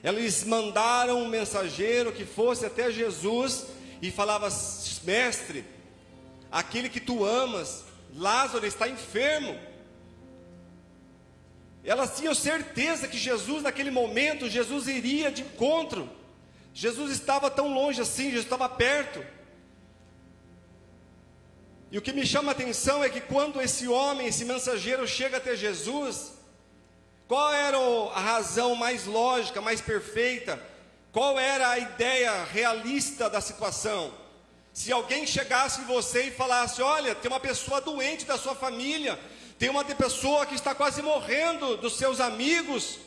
Eles mandaram um mensageiro que fosse até Jesus e falava: mestre, aquele que tu amas, Lázaro, está enfermo. Elas tinham certeza que Jesus, naquele momento, Jesus iria de encontro. Jesus estava tão longe assim, Jesus estava perto. E o que me chama a atenção é que quando esse homem, esse mensageiro chega até Jesus, qual era a razão mais lógica, mais perfeita? Qual era a ideia realista da situação? Se alguém chegasse em você e falasse: olha, tem uma pessoa doente da sua família, tem uma pessoa que está quase morrendo dos seus amigos,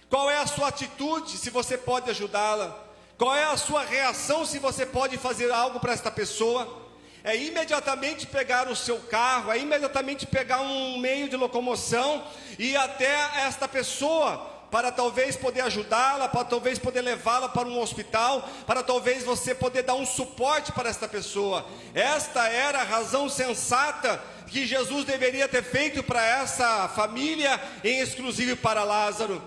qual é a sua atitude, se você pode ajudá-la? Qual é a sua reação, se você pode fazer algo para esta pessoa? É imediatamente pegar o seu carro, é imediatamente pegar um meio de locomoção e ir até esta pessoa, para talvez poder ajudá-la, para talvez poder levá-la para um hospital, para talvez você poder dar um suporte para esta pessoa. Esta era a razão sensata que Jesus deveria ter feito para essa família, em exclusivo para Lázaro.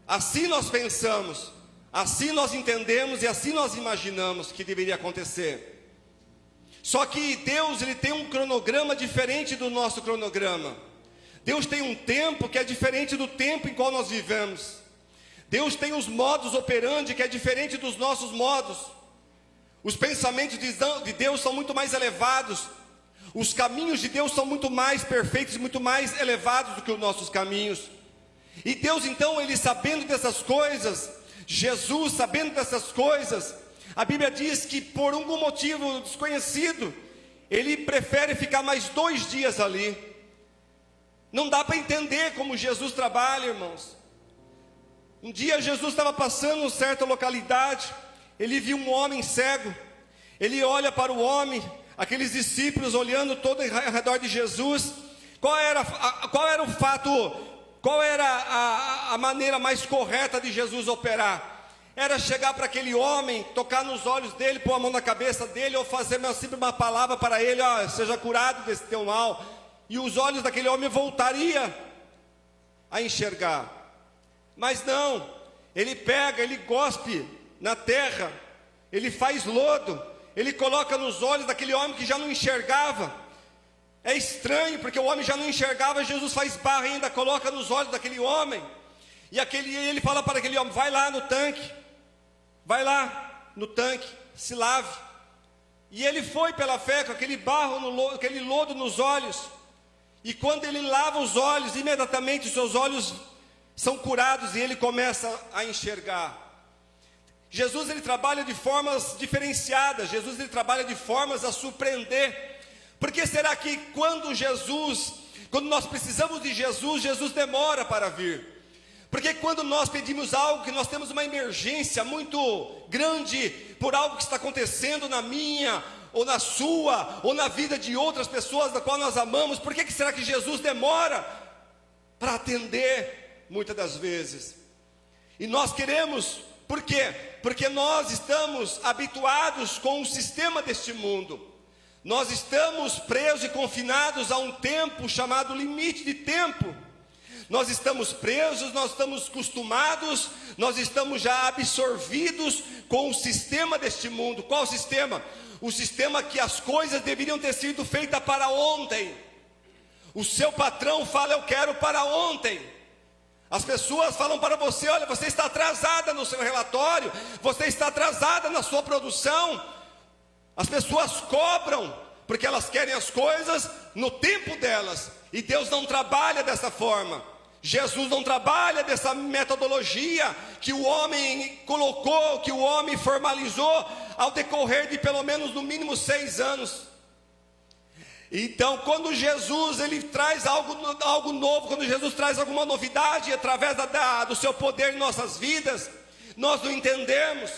Assim nós pensamos, assim nós entendemos e assim nós imaginamos que deveria acontecer. Só que Deus, Ele tem um cronograma diferente do nosso cronograma. Deus tem um tempo que é diferente do tempo em qual nós vivemos. Deus tem os modus operandi que é diferente dos nossos modos. Os pensamentos de Deus são muito mais elevados. Os caminhos de Deus são muito mais perfeitos e muito mais elevados do que os nossos caminhos. E Deus então, Ele sabendo dessas coisas, Jesus sabendo dessas coisas, a Bíblia diz que por algum motivo desconhecido, Ele prefere ficar mais 2 dias ali. Não dá para entender como Jesus trabalha, irmãos. Um dia Jesus estava passando em certa localidade, Ele viu um homem cego. Ele olha para o homem, aqueles discípulos olhando todo ao redor de Jesus. Qual era o fato, qual era a maneira mais correta de Jesus operar? Era chegar para aquele homem, tocar nos olhos dele, pôr a mão na cabeça dele, ou fazer sempre uma palavra para ele: ó, seja curado desse teu mal. E os olhos daquele homem voltariam a enxergar. Mas não, ele pega, ele gospe na terra, ele faz lodo, ele coloca nos olhos daquele homem que já não enxergava. É estranho, porque o homem já não enxergava, Jesus faz barra ainda, coloca nos olhos daquele homem. E ele fala para aquele homem: vai lá no tanque, se lave. E ele foi pela fé com aquele barro, aquele lodo nos olhos. E quando ele lava os olhos, imediatamente os seus olhos são curados e ele começa a enxergar. Jesus, ele trabalha de formas diferenciadas. Jesus, ele trabalha de formas a surpreender. Por que será que quando nós precisamos de Jesus, Jesus demora para vir? Porque quando nós pedimos algo, que nós temos uma emergência muito grande por algo que está acontecendo na minha, ou na sua, ou na vida de outras pessoas da qual nós amamos, por que será que Jesus demora para atender muitas das vezes? E nós queremos, por quê? Porque nós estamos habituados com o sistema deste mundo. Nós estamos presos e confinados a um tempo chamado limite de tempo. Nós estamos presos, nós estamos acostumados, nós estamos já absorvidos com o sistema deste mundo. Qual sistema? O sistema que as coisas deveriam ter sido feitas para ontem. O seu patrão fala: eu quero para ontem. As pessoas falam para você: olha, você está atrasada no seu relatório, você está atrasada na sua produção. As pessoas cobram, porque elas querem as coisas no tempo delas. E Deus não trabalha dessa forma. Jesus não trabalha dessa metodologia que o homem colocou, que o homem formalizou ao decorrer de pelo menos no mínimo 6 anos. Então, quando Jesus ele traz algo novo, quando Jesus traz alguma novidade através do seu poder em nossas vidas, nós não entendemos,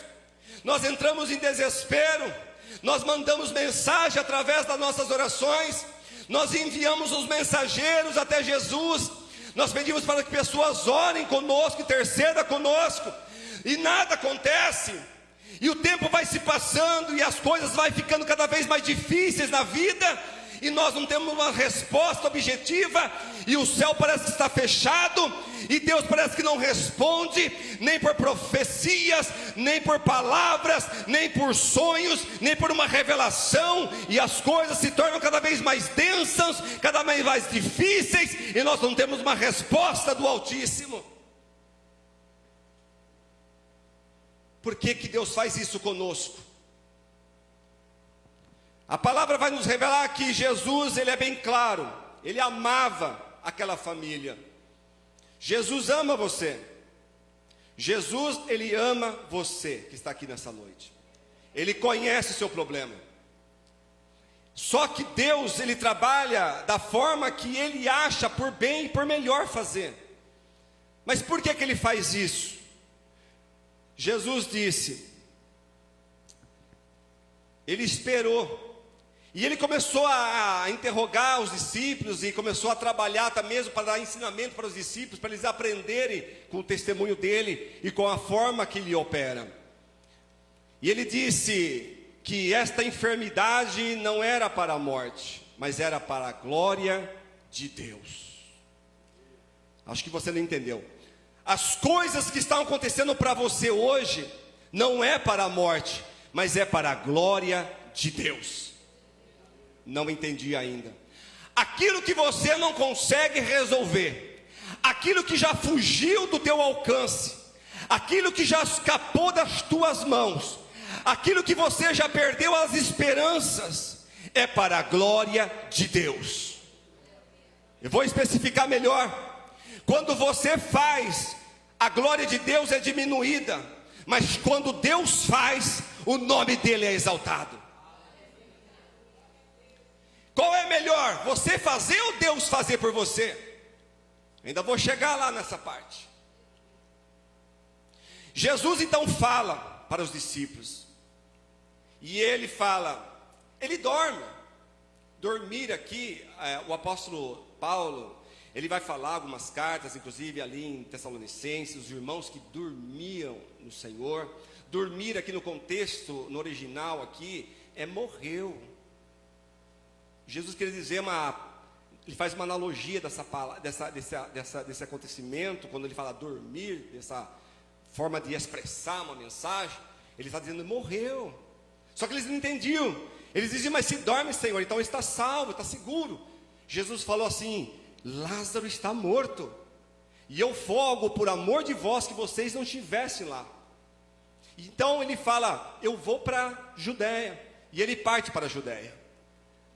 nós entramos em desespero, nós mandamos mensagem através das nossas orações, nós enviamos os mensageiros até Jesus. Nós pedimos para que pessoas orem conosco, intercedam conosco, e nada acontece. E o tempo vai se passando, e as coisas vão ficando cada vez mais difíceis na vida, e nós não temos uma resposta objetiva, e o céu parece que está fechado, e Deus parece que não responde, nem por profecias, nem por palavras, nem por sonhos, nem por uma revelação, e as coisas se tornam cada vez mais densas, cada vez mais difíceis, e nós não temos uma resposta do Altíssimo. Por que que Deus faz isso conosco? A palavra vai nos revelar que Jesus, ele é bem claro, ele amava aquela família. Jesus ama você. Jesus, ele ama você que está aqui nessa noite. Ele conhece o seu problema. Só que Deus, ele trabalha da forma que ele acha por bem e por melhor fazer. Mas por que que ele faz isso? Jesus disse, ele esperou, e ele começou a interrogar os discípulos, e começou a trabalhar até mesmo para dar ensinamento para os discípulos, para eles aprenderem com o testemunho dele, e com a forma que ele opera. E ele disse que esta enfermidade não era para a morte, mas era para a glória de Deus. Acho que você não entendeu. As coisas que estão acontecendo para você hoje, não é para a morte, mas é para a glória de Deus. Não entendi ainda. Aquilo que você não consegue resolver, aquilo que já fugiu do teu alcance, aquilo que já escapou das tuas mãos, aquilo que você já perdeu as esperanças, é para a glória de Deus. Eu vou especificar melhor. Quando você faz, a glória de Deus é diminuída, mas quando Deus faz, o nome dele é exaltado. Qual é melhor, você fazer ou Deus fazer por você? Ainda vou chegar lá nessa parte. Jesus então fala para os discípulos, e ele fala, ele dorme. Dormir aqui, o apóstolo Paulo, ele vai falar algumas cartas, inclusive ali em Tessalonicenses, os irmãos que dormiam no Senhor. Dormir aqui no contexto, no original aqui, é morreu. Jesus quer dizer ele faz uma analogia desse acontecimento, quando ele fala dormir, dessa forma de expressar uma mensagem, ele está dizendo morreu. Só que eles não entendiam. Eles diziam, mas se dorme, Senhor, então está salvo, está seguro. Jesus falou assim, Lázaro está morto, e eu folgo por amor de vós que vocês não estivessem lá. Então ele fala, eu vou para a Judéia, e ele parte para a Judéia.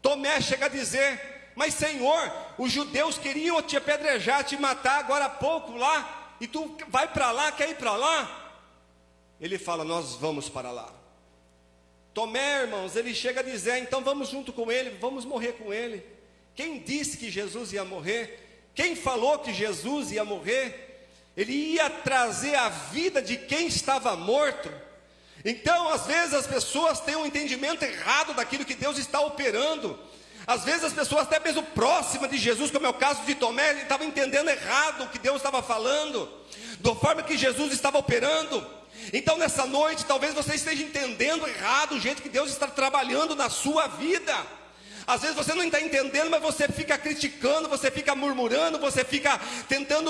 Tomé chega a dizer, mas Senhor, os judeus queriam te apedrejar, te matar agora há pouco lá, e tu vai para lá, quer ir para lá? Ele fala, nós vamos para lá. Tomé, irmãos, ele chega a dizer, então vamos junto com ele, vamos morrer com ele. Quem disse que Jesus ia morrer? Quem falou que Jesus ia morrer? Ele ia trazer a vida de quem estava morto. Então, às vezes as pessoas têm um entendimento errado daquilo que Deus está operando. Às vezes as pessoas até mesmo próximas de Jesus, como é o caso de Tomé, ele estava entendendo errado o que Deus estava falando, da forma que Jesus estava operando. Então nessa noite, talvez você esteja entendendo errado o jeito que Deus está trabalhando na sua vida. Às vezes você não está entendendo, mas você fica criticando, você fica murmurando, você fica tentando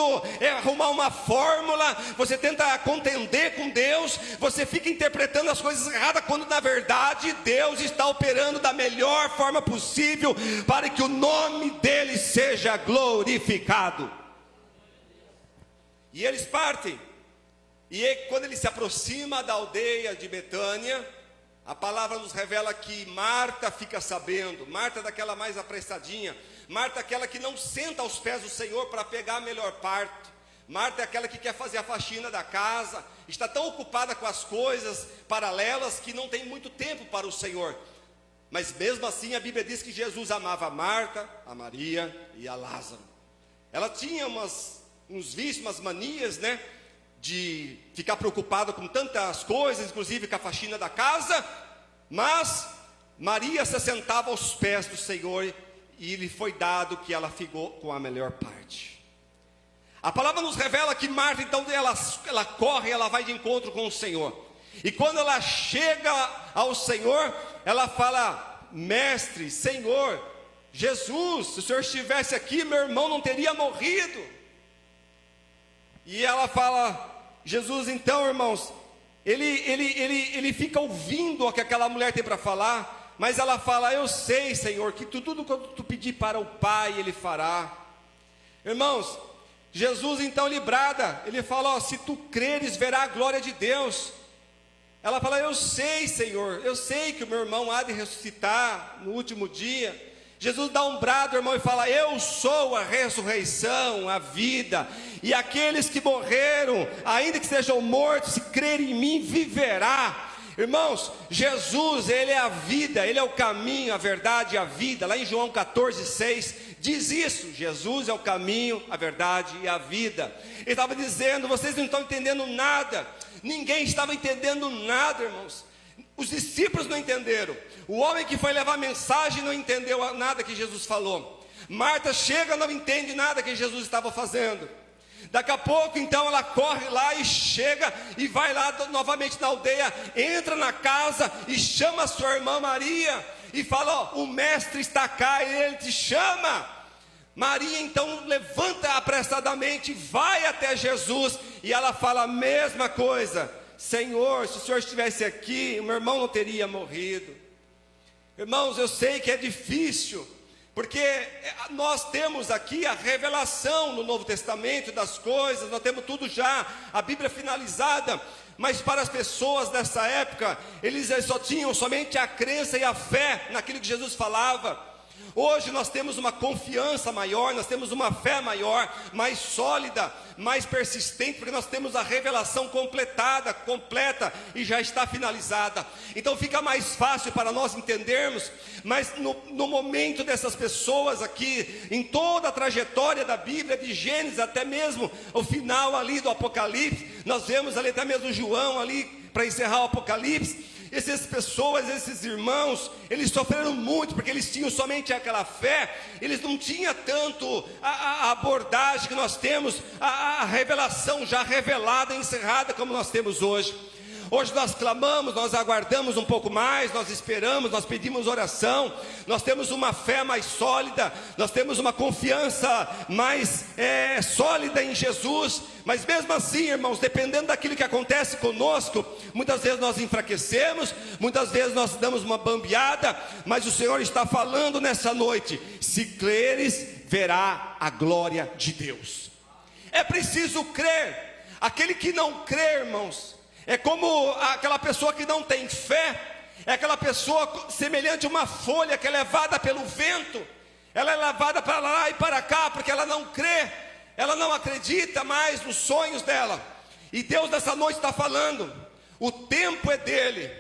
arrumar uma fórmula, você tenta contender com Deus, você fica interpretando as coisas erradas, quando na verdade Deus está operando da melhor forma possível, para que o nome dele seja glorificado. E eles partem, e quando ele se aproxima da aldeia de Betânia, a palavra nos revela que Marta fica sabendo. Marta é daquela mais apressadinha. Marta é aquela que não senta aos pés do Senhor para pegar a melhor parte. Marta é aquela que quer fazer a faxina da casa. Está tão ocupada com as coisas paralelas que não tem muito tempo para o Senhor. Mas mesmo assim a Bíblia diz que Jesus amava a Marta, a Maria e a Lázaro. Ela tinha uns vícios, umas manias, né? De ficar preocupada com tantas coisas, inclusive com a faxina da casa, mas Maria se sentava aos pés do Senhor, e lhe foi dado que ela ficou com a melhor parte. A palavra nos revela que Marta, então, ela corre, ela vai de encontro com o Senhor, e quando ela chega ao Senhor, ela fala, mestre, Senhor, Jesus, se o Senhor estivesse aqui, meu irmão não teria morrido. E ela fala, Jesus então, irmãos, ele fica ouvindo o que aquela mulher tem para falar, mas ela fala, eu sei, Senhor, que tudo quanto tu pedir para o Pai, Ele fará. Irmãos, Jesus então lhe brada, ele fala, se tu creres, verá a glória de Deus. Ela fala, eu sei, Senhor, eu sei que o meu irmão há de ressuscitar no último dia. Jesus dá um brado, irmão, e fala, eu sou a ressurreição, a vida, e aqueles que morreram, ainda que sejam mortos, se crerem em mim, viverá. Irmãos, Jesus, Ele é a vida, Ele é o caminho, a verdade e a vida. Lá em João 14:6 diz isso, Jesus é o caminho, a verdade e a vida. Ele estava dizendo, vocês não estão entendendo nada. Ninguém estava entendendo nada, irmãos. Os discípulos não entenderam. O homem que foi levar a mensagem não entendeu nada que Jesus falou. Marta chega, não entende nada que Jesus estava fazendo. Daqui a pouco então ela corre lá e chega e vai lá novamente na aldeia, entra na casa e chama a sua irmã Maria e fala, ó, o mestre está cá e ele te chama. Maria então levanta apressadamente, vai até Jesus e ela fala a mesma coisa, Senhor, se o Senhor estivesse aqui, o meu irmão não teria morrido. Irmãos, eu sei que é difícil, porque nós temos aqui a revelação no Novo Testamento das coisas, nós temos tudo já, a Bíblia finalizada, mas para as pessoas dessa época, eles só tinham somente a crença e a fé naquilo que Jesus falava. Hoje nós temos uma confiança maior, nós temos uma fé maior, mais sólida, mais persistente, porque nós temos a revelação completa e já está finalizada. Então fica mais fácil para nós entendermos, mas no momento dessas pessoas aqui, em toda a trajetória da Bíblia, de Gênesis até mesmo o final ali do Apocalipse, nós vemos ali até mesmo João ali, para encerrar o Apocalipse. Essas pessoas, esses irmãos, eles sofreram muito, porque eles tinham somente aquela fé, eles não tinham tanto a abordagem que nós temos, a revelação já revelada, encerrada, como nós temos hoje. Hoje nós clamamos, nós aguardamos um pouco mais, nós esperamos, nós pedimos oração, nós temos uma fé mais sólida, nós temos uma confiança mais sólida em Jesus, mas mesmo assim, irmãos, dependendo daquilo que acontece conosco, muitas vezes nós enfraquecemos, muitas vezes nós damos uma bambeada, mas o Senhor está falando nessa noite, se creres, verá a glória de Deus. É preciso crer. Aquele que não crê, irmãos, é como aquela pessoa que não tem fé, é aquela pessoa semelhante a uma folha que é levada pelo vento, ela é levada para lá e para cá, porque ela não crê, ela não acredita mais nos sonhos dela. E Deus nessa noite está falando, o tempo é dele,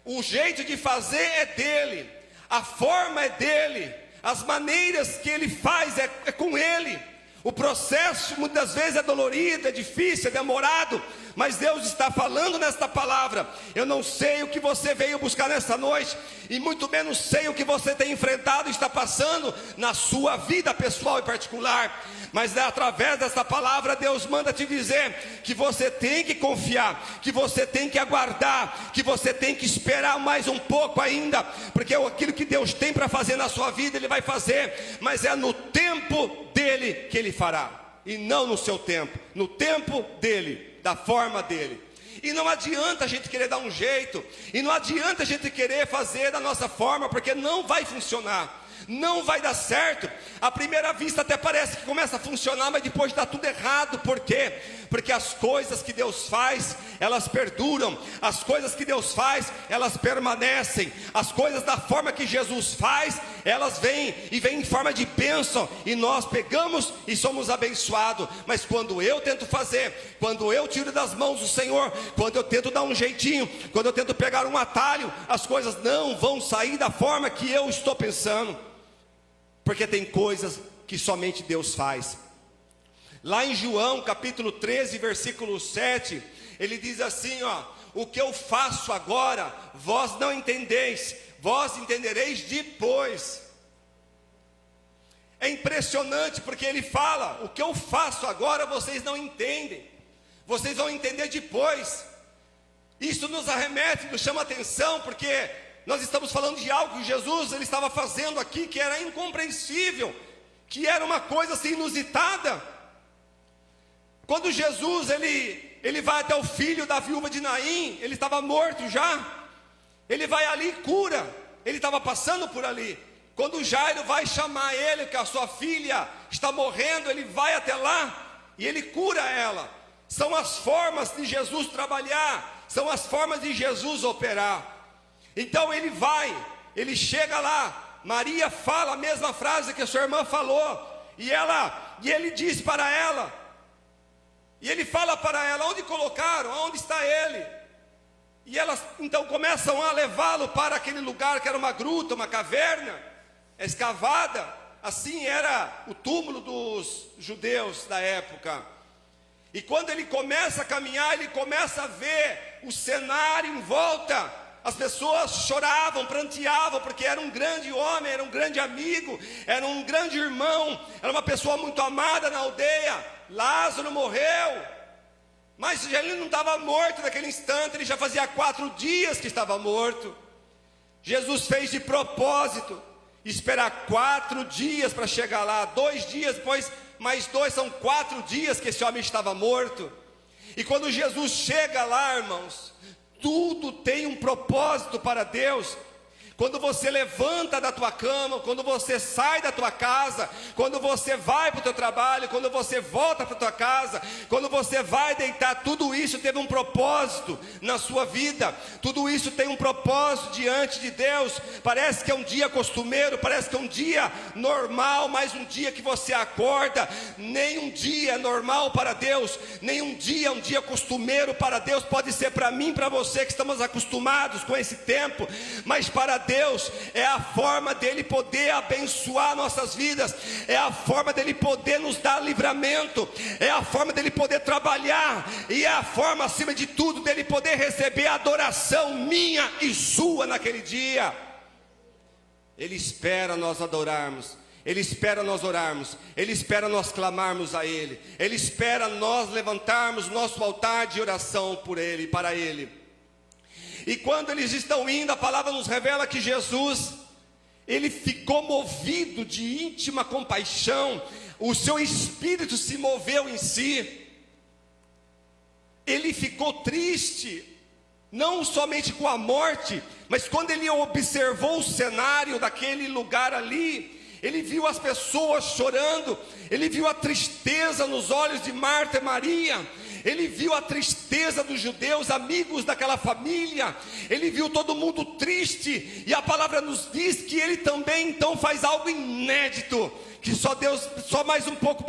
o jeito de fazer é dele, a forma é dele, as maneiras que ele faz é com ele. O processo muitas vezes é dolorido, é difícil, é demorado, mas Deus está falando nesta palavra. Eu não sei o que você veio buscar nesta noite, e muito menos sei o que você tem enfrentado e está passando na sua vida pessoal e particular, mas através desta palavra Deus manda te dizer que você tem que confiar, que você tem que aguardar, que você tem que esperar mais um pouco ainda, porque aquilo que Deus tem para fazer na sua vida Ele vai fazer, mas é no tempo dele que Ele fará, e não no seu tempo, no tempo dele, da forma dele. E não adianta a gente querer dar um jeito, e não adianta a gente querer fazer da nossa forma, porque não vai funcionar, não vai dar certo. À primeira vista até parece que começa a funcionar, mas depois dá tudo errado. Por quê? Porque as coisas que Deus faz, elas perduram. As coisas que Deus faz, elas permanecem. As coisas da forma que Jesus faz, elas vêm em forma de bênção, e nós pegamos e somos abençoados. Mas quando eu tento fazer, quando eu tiro das mãos do Senhor, quando eu tento dar um jeitinho, quando eu tento pegar um atalho, as coisas não vão sair da forma que eu estou pensando, porque tem coisas que somente Deus faz. Lá em João capítulo 13, versículo 7, ele diz assim, ó: o que eu faço agora, vós não entendeis, vós entendereis depois. É impressionante, porque ele fala, o que eu faço agora vocês não entendem, vocês vão entender depois. Isso nos arremete, nos chama atenção, porque nós estamos falando de algo que Jesus ele estava fazendo aqui, que era incompreensível, que era uma coisa assim inusitada. Quando Jesus ele vai até o filho da viúva de Naim, ele estava morto já, ele vai ali e cura, ele estava passando por ali. Quando Jairo vai chamar ele, que a sua filha está morrendo, ele vai até lá e ele cura ela. São as formas de Jesus trabalhar, são as formas de Jesus operar. Então ele vai, ele chega lá, Maria fala a mesma frase que a sua irmã falou, e ele diz para ela, e ele fala para ela: onde colocaram? Onde está ele? E elas então começam a levá-lo para aquele lugar que era uma gruta, uma caverna escavada. Assim era o túmulo dos judeus da época. E quando ele começa a caminhar, ele começa a ver o cenário em volta. As pessoas choravam, pranteavam, porque era um grande homem, era um grande amigo, era um grande irmão, era uma pessoa muito amada na aldeia. Lázaro morreu, mas ele não estava morto naquele instante, ele já fazia 4 dias que estava morto. Jesus fez de propósito esperar 4 dias para chegar lá, 2 dias depois, mais 2, são 4 dias que esse homem estava morto. E quando Jesus chega lá, irmãos, tudo tem um propósito para Deus. Quando você levanta da tua cama, quando você sai da tua casa, quando você vai para o teu trabalho, quando você volta para a tua casa, quando você vai deitar, tudo isso teve um propósito na sua vida, tudo isso tem um propósito diante de Deus. Parece que é um dia costumeiro, parece que é um dia normal, mas um dia que você acorda, nenhum dia é normal para Deus, nenhum dia é um dia costumeiro para Deus. Pode ser para mim, para você que estamos acostumados com esse tempo, mas para Deus é a forma dele poder abençoar nossas vidas, é a forma dele poder nos dar livramento, é a forma dele poder trabalhar, e é a forma, acima de tudo, dele poder receber a adoração minha e sua naquele dia. Ele espera nós adorarmos, ele espera nós orarmos, ele espera nós clamarmos a ele, ele espera nós levantarmos nosso altar de oração por ele, para ele. E quando eles estão indo, a palavra nos revela que Jesus, ele ficou movido de íntima compaixão, o seu espírito se moveu em si, ele ficou triste, não somente com a morte, mas quando ele observou o cenário daquele lugar ali, ele viu as pessoas chorando, ele viu a tristeza nos olhos de Marta e Maria, ele viu a tristeza dos judeus, amigos daquela família, ele viu todo mundo triste, e a palavra nos diz que ele também então faz algo inédito, que só Deus, só mais um pouco,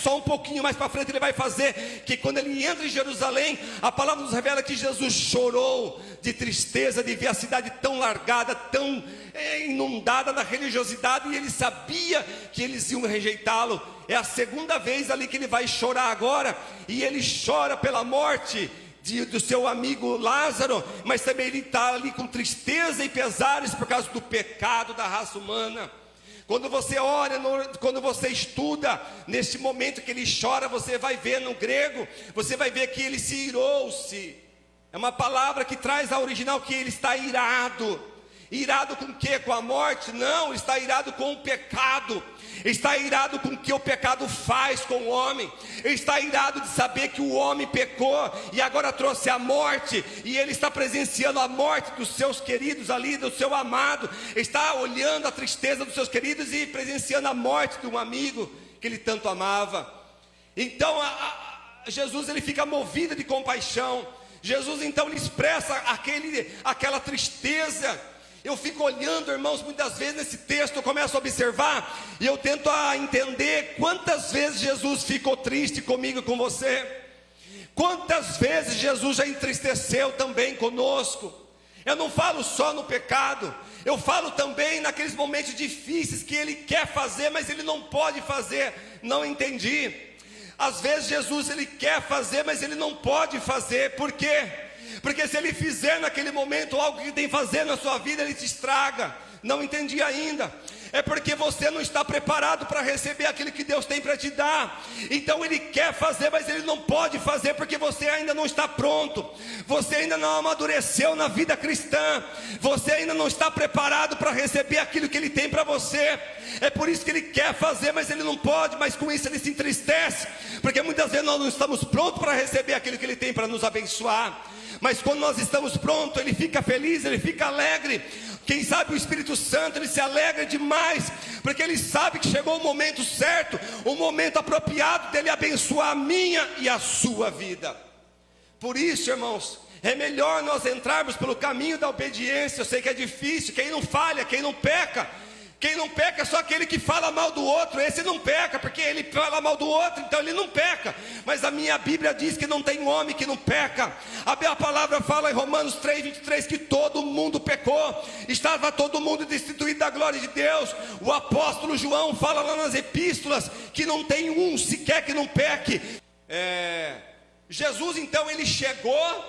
só um pouquinho mais para frente ele vai fazer, que quando ele entra em Jerusalém, a palavra nos revela que Jesus chorou de tristeza, de ver a cidade tão largada, tão inundada na religiosidade, e ele sabia que eles iam rejeitá-lo. É a segunda vez ali que ele vai chorar agora, e ele chora pela morte do seu amigo Lázaro, mas também ele está ali com tristeza e pesares por causa do pecado da raça humana. Quando você ora, quando você estuda, neste momento que ele chora, você vai ver no grego, você vai ver que ele se irou-se. É uma palavra que traz a original que ele está irado. Irado com o quê? Com a morte? Não, está irado com o pecado. Está irado com o que o pecado faz com o homem. Está irado de saber que o homem pecou e agora trouxe a morte, e ele está presenciando a morte dos seus queridos ali, do seu amado. Está olhando a tristeza dos seus queridos e presenciando a morte de um amigo que ele tanto amava. Então Jesus ele fica movido de compaixão. Jesus então lhe expressa aquela tristeza. Eu fico olhando, irmãos, muitas vezes nesse texto eu começo a observar, e eu tento entender quantas vezes Jesus ficou triste comigo e com você, quantas vezes Jesus já entristeceu também conosco. Eu não falo só no pecado, eu falo também naqueles momentos difíceis que ele quer fazer, mas ele não pode fazer. Não entendi. Às vezes Jesus ele quer fazer, mas ele não pode fazer. Por quê? Porque se ele fizer naquele momento algo que tem que fazer na sua vida, ele te estraga. Não entendi ainda. É porque você não está preparado para receber aquilo que Deus tem para te dar. Então ele quer fazer, mas ele não pode fazer porque você ainda não está pronto. Você ainda não amadureceu na vida cristã. Você ainda não está preparado para receber aquilo que ele tem para você. É por isso que ele quer fazer, mas ele não pode. Mas com isso ele se entristece, porque muitas vezes nós não estamos prontos para receber aquilo que ele tem para nos abençoar. Mas quando nós estamos prontos, ele fica feliz, ele fica alegre. Quem sabe o Espírito Santo, ele se alegra demais, porque ele sabe que chegou o momento certo, o momento apropriado dele abençoar a minha e a sua vida. Por isso, irmãos, é melhor nós entrarmos pelo caminho da obediência. Eu sei que é difícil, quem não falha, quem não peca. Quem não peca é só aquele que fala mal do outro. Esse não peca, porque ele fala mal do outro, então ele não peca. Mas a minha Bíblia diz que não tem homem que não peca. A palavra fala em Romanos 3:23 que todo mundo pecou, estava todo mundo destituído da glória de Deus. O apóstolo João fala lá nas epístolas que não tem um sequer que não peque. Jesus então ele chegou,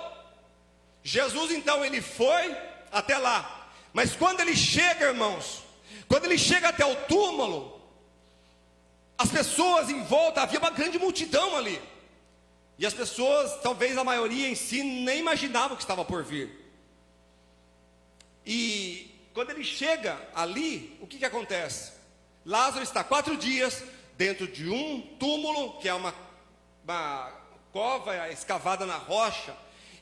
Jesus então ele foi até lá. Mas quando ele chega, irmãos, quando ele chega até o túmulo, as pessoas em volta, havia uma grande multidão ali. E as pessoas, talvez a maioria em si, nem imaginavam o que estava por vir. E quando ele chega ali, o que acontece? Lázaro está 4 dias dentro de um túmulo, que é uma cova escavada na rocha.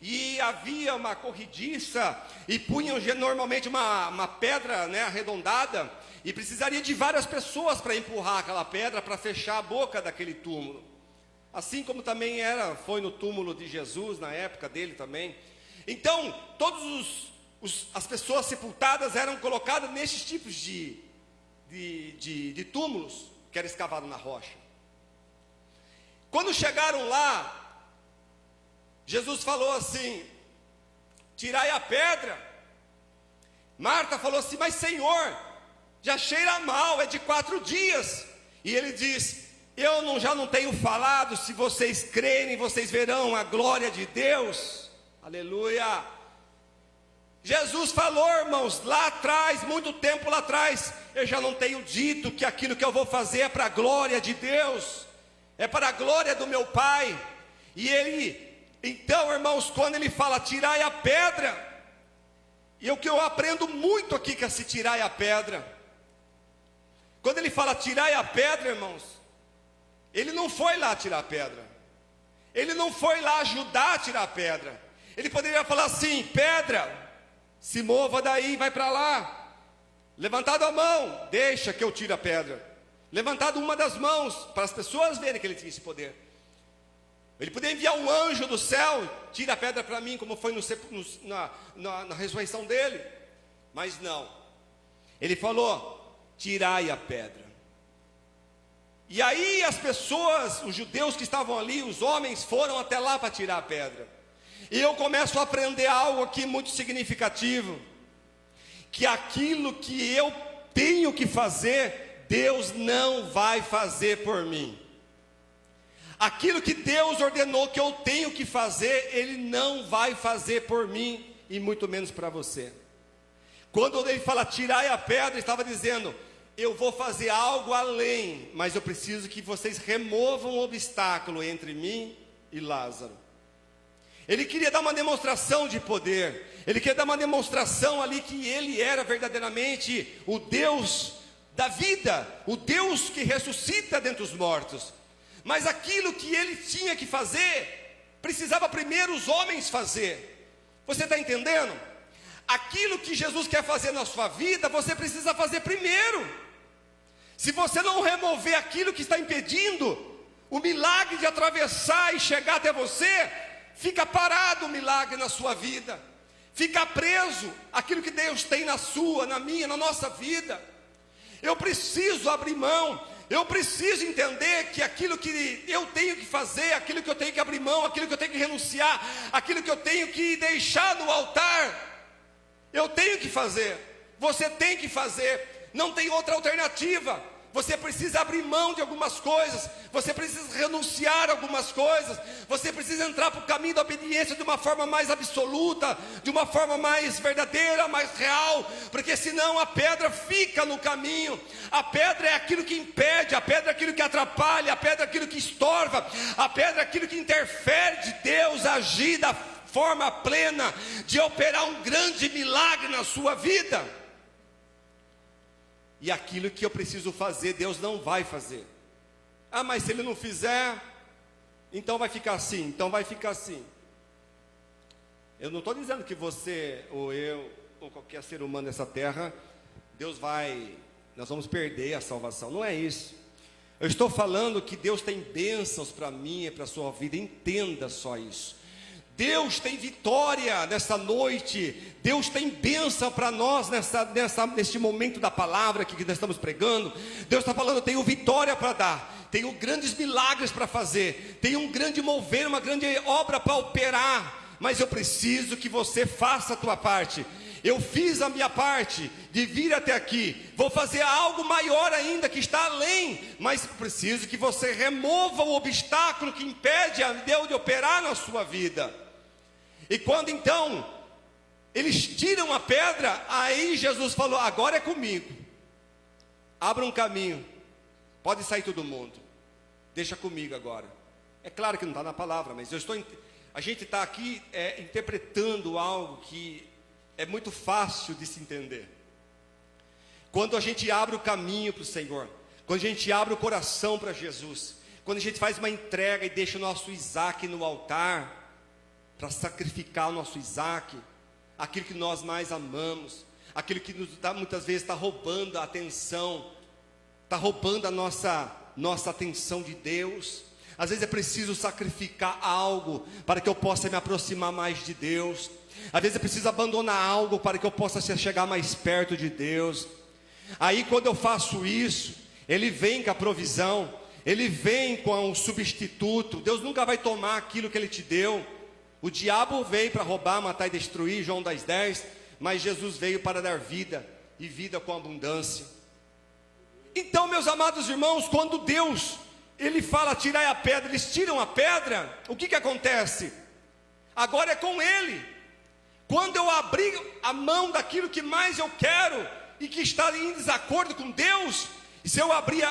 E havia uma corrediça, e punham normalmente uma pedra, né, arredondada, e precisaria de várias pessoas para empurrar aquela pedra, para fechar a boca daquele túmulo. Assim como também foi no túmulo de Jesus, na época dele também. Então, todas as pessoas sepultadas eram colocadas nesses tipos de túmulos, que era escavado na rocha. Quando chegaram lá, Jesus falou assim: tirai a pedra. Marta falou assim: mas Senhor, já cheira mal, é de 4 dias. E ele diz: eu já não tenho falado, se vocês crerem, vocês verão a glória de Deus. Aleluia. Jesus falou, irmãos, lá atrás, muito tempo lá atrás: eu já não tenho dito que aquilo que eu vou fazer é para a glória de Deus, é para a glória do meu Pai. E então, irmãos, quando ele fala tirai a pedra, e o que eu aprendo muito aqui que é se tirai a pedra. Quando ele fala tirai a pedra, irmãos, ele não foi lá tirar a pedra. Ele não foi lá ajudar a tirar a pedra. Ele poderia falar assim: pedra, se mova daí, vai para lá. Levantado a mão, deixa que eu tire a pedra. Levantado uma das mãos, para as pessoas verem que ele tinha esse poder. Ele podia enviar um anjo do céu: tira a pedra para mim, como foi na ressurreição dele. Mas não. Ele falou: tirai a pedra. E aí as pessoas, os judeus que estavam ali, os homens, foram até lá para tirar a pedra. E eu começo a aprender algo aqui muito significativo: que aquilo que eu tenho que fazer, Deus não vai fazer por mim. Aquilo que Deus ordenou que eu tenho que fazer, Ele não vai fazer por mim, e muito menos para você. Quando ele fala tirai a pedra, ele estava dizendo: eu vou fazer algo além, mas eu preciso que vocês removam o obstáculo entre mim e Lázaro. Ele queria dar uma demonstração de poder, ele queria dar uma demonstração ali que ele era verdadeiramente o Deus da vida, o Deus que ressuscita dentre os mortos. Mas aquilo que ele tinha que fazer, precisava primeiro os homens fazer. Você está entendendo? Aquilo que Jesus quer fazer na sua vida, você precisa fazer primeiro. Se você não remover aquilo que está impedindo o milagre de atravessar e chegar até você, fica parado o milagre na sua vida. Fica preso aquilo que Deus tem na sua, na minha, na nossa vida. Eu preciso abrir mão. Eu preciso entender que aquilo que eu tenho que fazer, aquilo que eu tenho que abrir mão, aquilo que eu tenho que renunciar, aquilo que eu tenho que deixar no altar, eu tenho que fazer. Você tem que fazer. Não tem outra alternativa. Você precisa abrir mão de algumas coisas, você precisa renunciar a algumas coisas, você precisa entrar para o caminho da obediência de uma forma mais absoluta, de uma forma mais verdadeira, mais real, porque senão a pedra fica no caminho. A pedra é aquilo que impede, a pedra é aquilo que atrapalha, a pedra é aquilo que estorva, a pedra é aquilo que interfere de Deus agir da forma plena, de operar um grande milagre na sua vida. E aquilo que eu preciso fazer, Deus não vai fazer. Ah, mas se Ele não fizer, então vai ficar assim, então vai ficar assim. Eu não estou dizendo que você, ou eu, ou qualquer ser humano dessa terra, nós vamos perder a salvação. Não é isso. Eu estou falando que Deus tem bênçãos para mim e para a sua vida. Entenda só isso. Deus tem vitória nessa noite, Deus tem bênção para nós neste momento da palavra que nós estamos pregando. Deus está falando, eu tenho vitória para dar, tenho grandes milagres para fazer, tenho um grande mover, uma grande obra para operar, mas eu preciso que você faça a tua parte. Eu fiz a minha parte de vir até aqui, vou fazer algo maior ainda que está além, mas preciso que você remova o obstáculo que impede a Deus de operar na sua vida. E quando então eles tiram a pedra, aí Jesus falou, agora é comigo, abra um caminho, pode sair todo mundo, deixa comigo agora. É claro que não está na palavra, mas a gente está aqui interpretando algo que é muito fácil de se entender. Quando a gente abre o caminho para o Senhor, quando a gente abre o coração para Jesus, quando a gente faz uma entrega e deixa o nosso Isaac no altar, para sacrificar o nosso Isaac, aquilo que nós mais amamos, aquilo que muitas vezes está roubando a atenção, está roubando a nossa atenção de Deus. Às vezes é preciso sacrificar algo para que eu possa me aproximar mais de Deus. Às vezes é preciso abandonar algo para que eu possa chegar mais perto de Deus. Aí quando eu faço isso, Ele vem com a provisão, Ele vem com o substituto. Deus nunca vai tomar aquilo que Ele te deu. O diabo veio para roubar, matar e destruir, João 10:10, mas Jesus veio para dar vida, e vida com abundância. Então, meus amados irmãos, quando Deus, Ele fala tirai a pedra, eles tiram a pedra, o que acontece? Agora é com Ele. Quando eu abrir a mão daquilo que mais eu quero, e que está em desacordo com Deus, e se eu abrir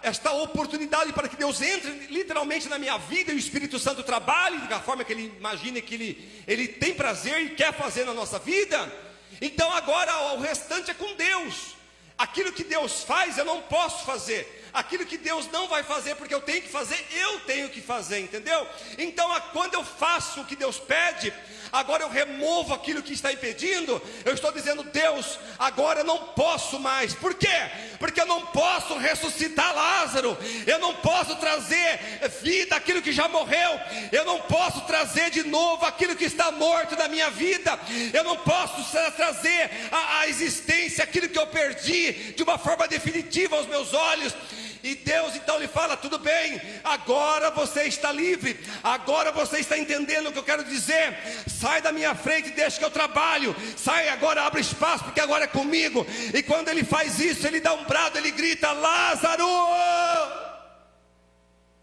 esta oportunidade para que Deus entre literalmente na minha vida, e o Espírito Santo trabalhe da forma que Ele imagina que Ele tem prazer e quer fazer na nossa vida, então agora o restante é com Deus. Aquilo que Deus faz eu não posso fazer, aquilo que Deus não vai fazer porque eu tenho que fazer, eu tenho que fazer, entendeu? Então quando eu faço o que Deus pede, agora eu removo aquilo que está impedindo. Eu estou dizendo, Deus, agora eu não posso mais. Por quê? Porque eu não posso ressuscitar Lázaro, eu não posso trazer vida aquilo que já morreu, eu não posso trazer de novo aquilo que está morto na minha vida, eu não posso trazer a existência aquilo que eu perdi de uma forma definitiva aos meus olhos. E Deus então lhe fala, tudo bem, agora você está livre, agora você está entendendo o que eu quero dizer, sai da minha frente e deixa que eu trabalho, sai agora, abre espaço, porque agora é comigo. E quando ele faz isso, ele dá um brado, ele grita, Lázaro,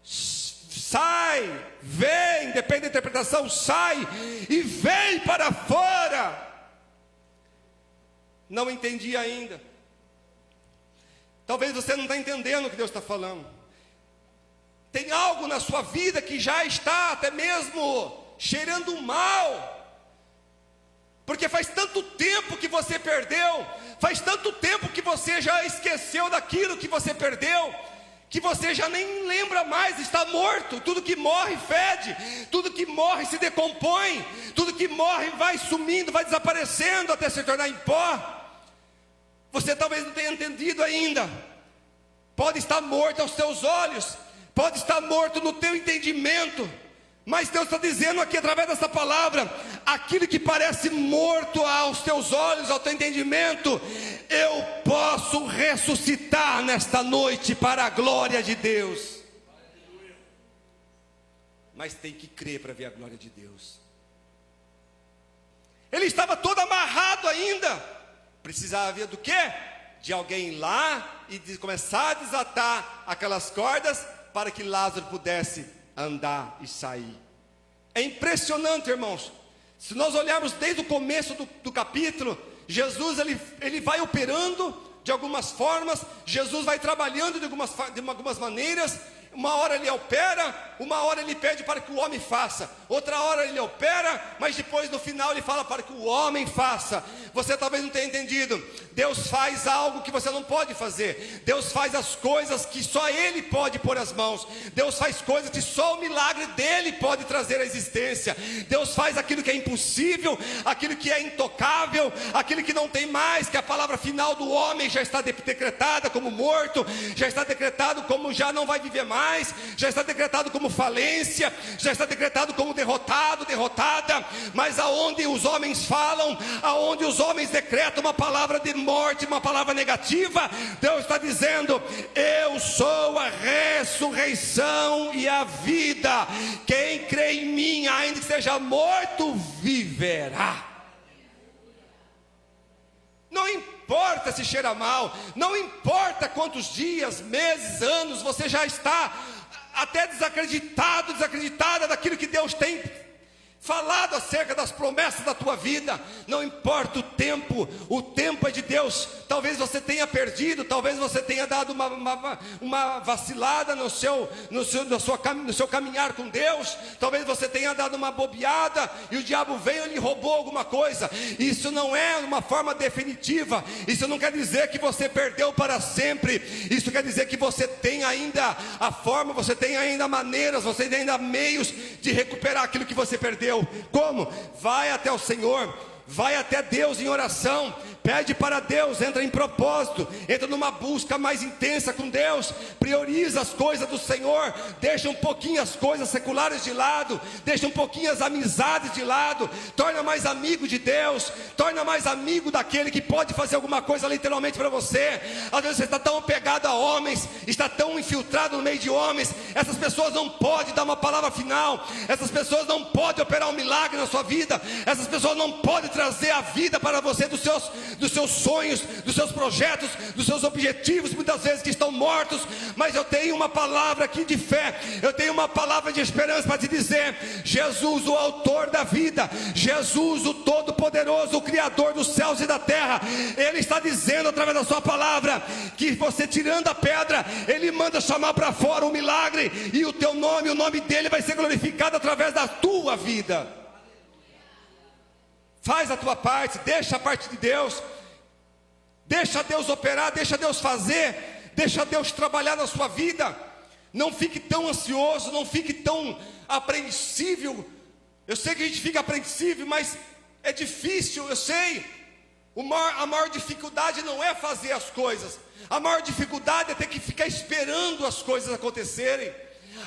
sai, vem, depende da interpretação, sai e vem para fora. Não entendi ainda. Talvez você não está entendendo o que Deus está falando. Tem algo na sua vida que já está até mesmo cheirando mal, porque faz tanto tempo que você perdeu, faz tanto tempo que você já esqueceu daquilo que você perdeu, que você já nem lembra mais, está morto. Tudo que morre fede, tudo que morre se decompõe, tudo que morre vai sumindo, vai desaparecendo até se tornar em pó. Você talvez não tenha entendido ainda. Pode estar morto aos teus olhos, pode estar morto no teu entendimento, mas Deus está dizendo aqui através dessa palavra, aquilo que parece morto aos teus olhos, ao teu entendimento, eu posso ressuscitar nesta noite para a glória de Deus. Mas tem que crer para ver a glória de Deus. Ele estava todo amarrado ainda. Precisava ver do quê? de alguém ir lá e começar a desatar aquelas cordas para que Lázaro pudesse andar e sair. É impressionante, irmãos. Se nós olharmos desde o começo do capítulo, Jesus ele vai operando de algumas formas, Jesus vai trabalhando de algumas maneiras. Uma hora ele opera, uma hora ele pede para que o homem faça, outra hora ele opera, mas depois no final ele fala para que o homem faça. Você talvez não tenha entendido. Deus faz algo que você não pode fazer. Deus faz as coisas que só Ele pode pôr as mãos. Deus faz coisas que só o milagre dEle pode trazer à existência. Deus faz aquilo que é impossível, aquilo que é intocável, aquilo que não tem mais, que a palavra final do homem já está decretada como morto, já está decretado como já não vai viver mais, já está decretado como falência, já está decretado como derrotado, derrotada. Mas aonde os homens falam, aonde os homens decretam uma palavra de morte, uma palavra negativa, Deus está dizendo: eu sou a ressurreição e a vida. Quem crê em mim, ainda que seja morto, viverá. Não importa se cheira mal, não importa quantos dias, meses, anos você já está até desacreditada daquilo que Deus tem falado acerca das promessas da tua vida. Não importa o tempo é de Deus. Talvez você tenha perdido, talvez você tenha dado uma vacilada no seu caminhar com Deus, talvez você tenha dado uma bobeada e o diabo veio e lhe roubou alguma coisa. Isso não é uma forma definitiva, isso não quer dizer que você perdeu para sempre, isso quer dizer que você tem ainda a forma, você tem ainda maneiras, você tem ainda meios de recuperar aquilo que você perdeu. Como? Vai até o Senhor, vai até Deus em oração, pede para Deus, entra em propósito, entra numa busca mais intensa com Deus, prioriza as coisas do Senhor, deixa um pouquinho as coisas seculares de lado, deixa um pouquinho as amizades de lado, torna mais amigo de Deus, torna mais amigo daquele que pode fazer alguma coisa literalmente para você. Às vezes você está tão apegado a homens, está tão infiltrado no meio de homens, essas pessoas não podem dar uma palavra final, essas pessoas não podem operar um milagre na sua vida, essas pessoas não podem trazer a vida para você dos seus sonhos, dos seus projetos, dos seus objetivos, muitas vezes que estão mortos. Mas eu tenho uma palavra aqui de fé, eu tenho uma palavra de esperança para te dizer: Jesus, o autor da vida, Jesus, o todo-poderoso, o criador dos céus e da terra, Ele está dizendo através da sua palavra, que você tirando a pedra, Ele manda chamar para fora um milagre, e o teu nome, o nome dEle vai ser glorificado através da tua vida. Faz a tua parte, deixa a parte de Deus, deixa Deus operar, deixa Deus fazer, deixa Deus trabalhar na sua vida. Não fique tão ansioso, não fique tão apreensível. Eu sei que a gente fica apreensível, mas é difícil, eu sei. A maior dificuldade não é fazer as coisas, a maior dificuldade é ter que ficar esperando as coisas acontecerem.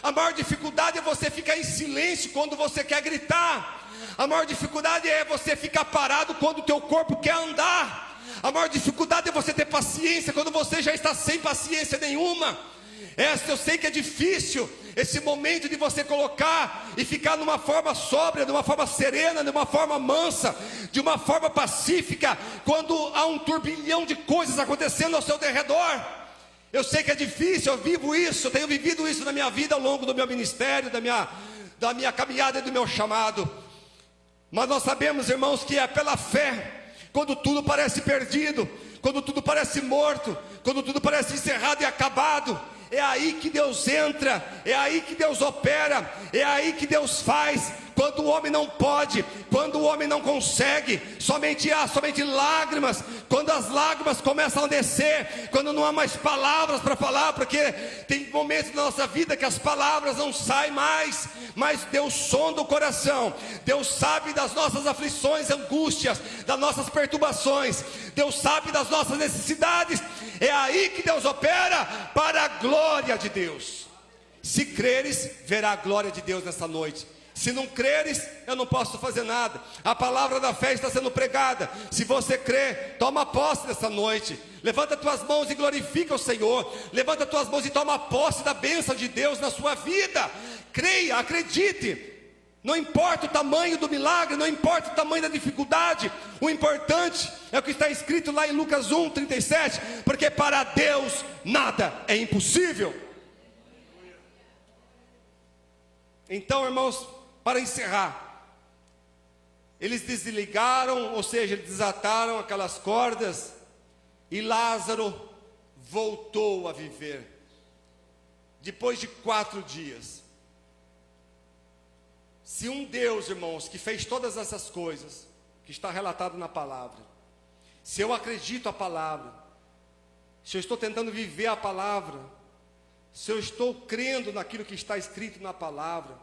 A maior dificuldade é você ficar em silêncio quando você quer gritar. A maior dificuldade é você ficar parado quando o teu corpo quer andar. A maior dificuldade é você ter paciência quando você já está sem paciência nenhuma. Eu sei que é difícil esse momento de você colocar e ficar numa forma sóbria, de uma forma serena, de uma forma mansa, de uma forma pacífica, quando há um turbilhão de coisas acontecendo ao seu derredor. Eu sei que é difícil, eu vivo isso, eu tenho vivido isso na minha vida ao longo do meu ministério, da minha caminhada e do meu chamado. Mas nós sabemos, irmãos, que é pela fé, quando tudo parece perdido, quando tudo parece morto, quando tudo parece encerrado e acabado, é aí que Deus entra, é aí que Deus opera, é aí que Deus faz. Quando o homem não pode, quando o homem não consegue, somente lágrimas. Quando as lágrimas começam a descer, quando não há mais palavras para falar, porque tem momentos na nossa vida que as palavras não saem mais, mas Deus sonda o coração, Deus sabe das nossas aflições, angústias, das nossas perturbações, Deus sabe das nossas necessidades. É aí que Deus opera para a glória de Deus. Se creres, verá a glória de Deus nessa noite. Se não creres, eu não posso fazer nada. A palavra da fé está sendo pregada. Se você crê, toma posse dessa noite. Levanta tuas mãos e glorifica o Senhor. Levanta tuas mãos e toma posse da bênção de Deus na sua vida. Creia, acredite. Não importa o tamanho do milagre, não importa o tamanho da dificuldade, o importante é o que está escrito lá em Lucas 1:37, porque para Deus nada é impossível. Então, irmãos, para encerrar, eles desligaram, ou seja, desataram aquelas cordas, e Lázaro voltou a viver, depois de 4 dias. Se um Deus, irmãos, que fez todas essas coisas, que está relatado na palavra, se eu acredito a palavra, se eu estou tentando viver a palavra, se eu estou crendo naquilo que está escrito na palavra,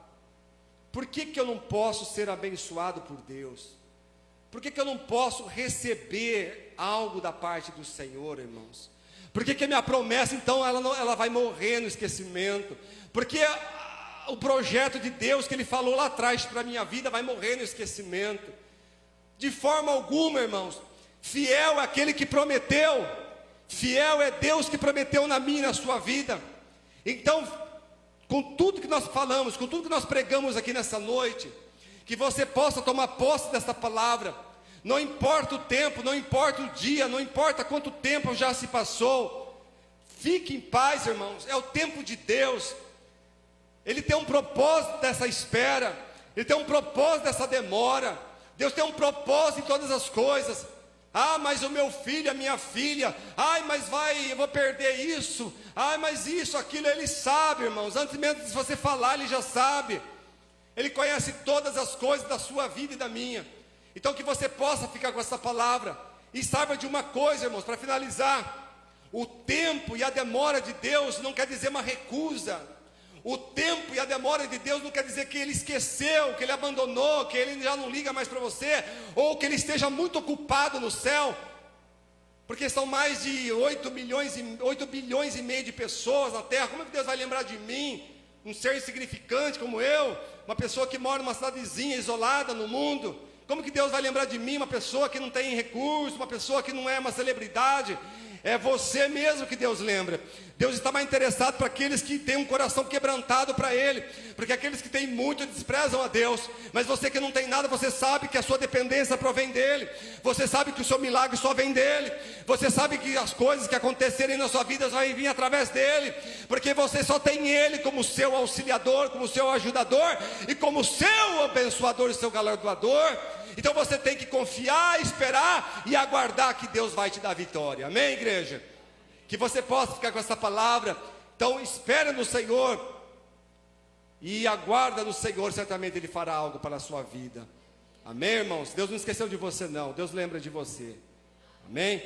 por que eu não posso ser abençoado por Deus? Por que eu não posso receber algo da parte do Senhor, irmãos? Por que a minha promessa, então, ela vai morrer no esquecimento? Porque o projeto de Deus que Ele falou lá atrás para a minha vida vai morrer no esquecimento? De forma alguma, irmãos. Fiel é aquele que prometeu, fiel é Deus que prometeu na minha e na sua vida. Então, com tudo que nós falamos, com tudo que nós pregamos aqui nessa noite, que você possa tomar posse dessa palavra. Não importa o tempo, não importa o dia, não importa quanto tempo já se passou, fique em paz, irmãos, é o tempo de Deus. Ele tem um propósito dessa espera, Ele tem um propósito dessa demora. Deus tem um propósito em todas as coisas. Ah, mas o meu filho, a minha filha, ai, mas eu vou perder isso, ai, mas isso, aquilo, Ele sabe, irmãos, antes mesmo de você falar, Ele já sabe. Ele conhece todas as coisas da sua vida e da minha. Então que você possa ficar com essa palavra. E saiba de uma coisa, irmãos, para finalizar: o tempo e a demora de Deus não quer dizer uma recusa. O tempo e a demora de Deus não quer dizer que Ele esqueceu, que Ele abandonou, que Ele já não liga mais para você, ou que Ele esteja muito ocupado no céu, porque são mais de 8 bilhões e meio de pessoas na terra. Como é que Deus vai lembrar de mim, um ser insignificante como eu, uma pessoa que mora numa cidadezinha isolada no mundo? Como que Deus vai lembrar de mim, uma pessoa que não tem recurso, uma pessoa que não é uma celebridade? É você mesmo que Deus lembra. Deus está mais interessado para aqueles que têm um coração quebrantado para Ele, porque aqueles que têm muito desprezam a Deus. Mas você que não tem nada, você sabe que a sua dependência provém dEle, você sabe que o seu milagre só vem dEle, você sabe que as coisas que acontecerem na sua vida vão vir através dEle, porque você só tem Ele como seu auxiliador, como seu ajudador e como seu abençoador e seu galardoador. Então você tem que confiar, esperar e aguardar que Deus vai te dar vitória. Amém, igreja? Que você possa ficar com essa palavra. Então espere no Senhor e aguarda no Senhor, certamente Ele fará algo para a sua vida. Amém, irmãos? Deus não esqueceu de você não, Deus lembra de você. Amém?